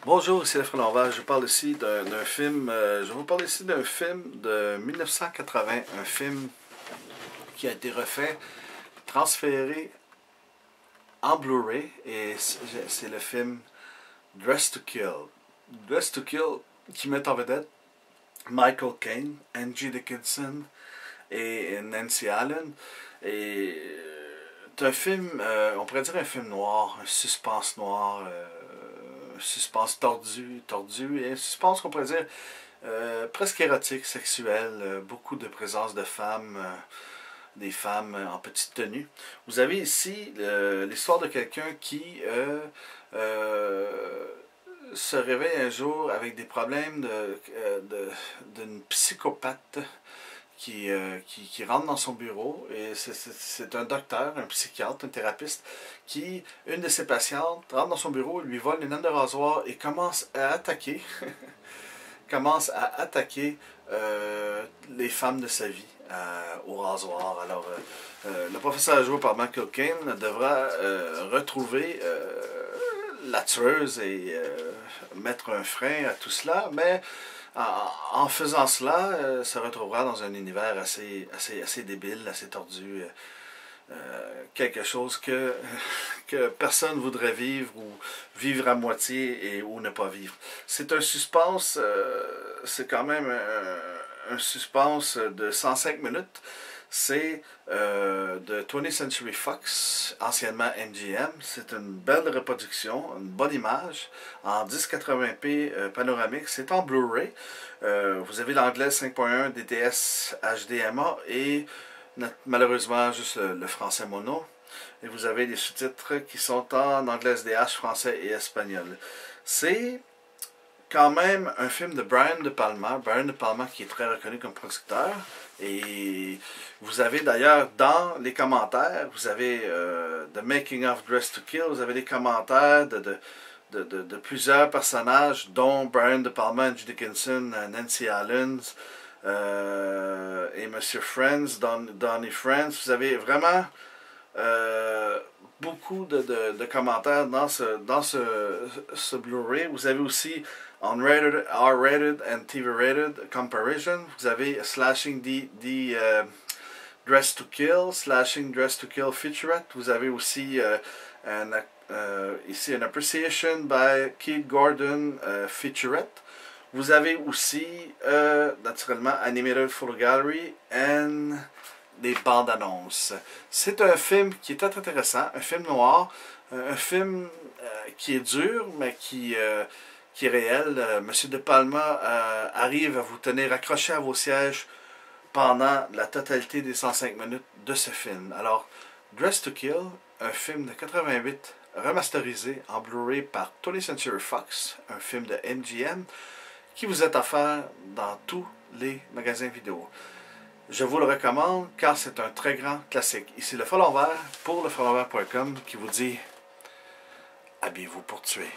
Bonjour, ici le Frelon Vert. Je parle ici d'un film. Je vais vous parler ici d'un film de 1980, un film qui a été refait, transféré en Blu-ray, et c'est le film Dress to Kill. Dress to Kill qui met en vedette Michael Caine, Angie Dickinson et Nancy Allen. Et c'est un film, on pourrait dire un film noir, un suspense noir. Un suspense tordu et un suspense qu'on pourrait dire presque érotique, sexuel, beaucoup de présence de femmes, des femmes en petite tenue. Vous avez ici l'histoire de quelqu'un qui se réveille un jour avec des problèmes d'une psychopathe qui rentre dans son bureau, et c'est un docteur, un psychiatre, un thérapeute, qui, une de ses patientes, rentre dans son bureau, lui vole une lame de rasoir et commence à attaquer les femmes de sa vie au rasoir. Alors, le professeur joué par Michael Caine devra retrouver la tueuse et mettre un frein à tout cela, mais en faisant cela, se retrouvera dans un univers assez débile, assez tordu, quelque chose que personne voudrait vivre ou vivre à moitié ou ne pas vivre. C'est un suspense, c'est quand même un suspense de 105 minutes. C'est de 20th Century Fox, anciennement MGM. C'est une belle reproduction, une bonne image, en 1080p panoramique. C'est en Blu-ray. Vous avez l'anglais 5.1 DTS HDMA et malheureusement juste le français mono. Et vous avez les sous-titres qui sont en anglais SDH, français et espagnol. C'est quand même un film de Brian De Palma. Brian De Palma qui est très reconnu comme producteur. Et vous avez d'ailleurs dans les commentaires, vous avez The Making of Dress to Kill, vous avez des commentaires de plusieurs personnages, dont Brian De Palma, Angie Dickinson, Nancy Allen et Monsieur Friends, Donnie Friends. Vous avez vraiment beaucoup de commentaires dans ce Blu-ray. Vous avez aussi Unrated, R-rated and TV-rated comparison. Vous avez Slashing Dress to Kill, Slashing Dress to Kill featurette. Vous avez aussi ici une Appreciation by Keith Gordon featurette. Vous avez aussi naturellement Animated Photo Gallery and des bandes annonces. C'est un film qui est très intéressant, un film noir, un film qui est dur, mais qui est réel. Monsieur De Palma arrive à vous tenir accroché à vos sièges pendant la totalité des 105 minutes de ce film. Alors, Dress to Kill, un film de 88 remasterisé en Blu-ray par 20th Century Fox, un film de MGM, qui vous est offert dans tous les magasins vidéo. Je vous le recommande car c'est un très grand classique. Ici le Frelon Vert pour lefrelonvert.com qui vous dit habillez-vous pour tuer.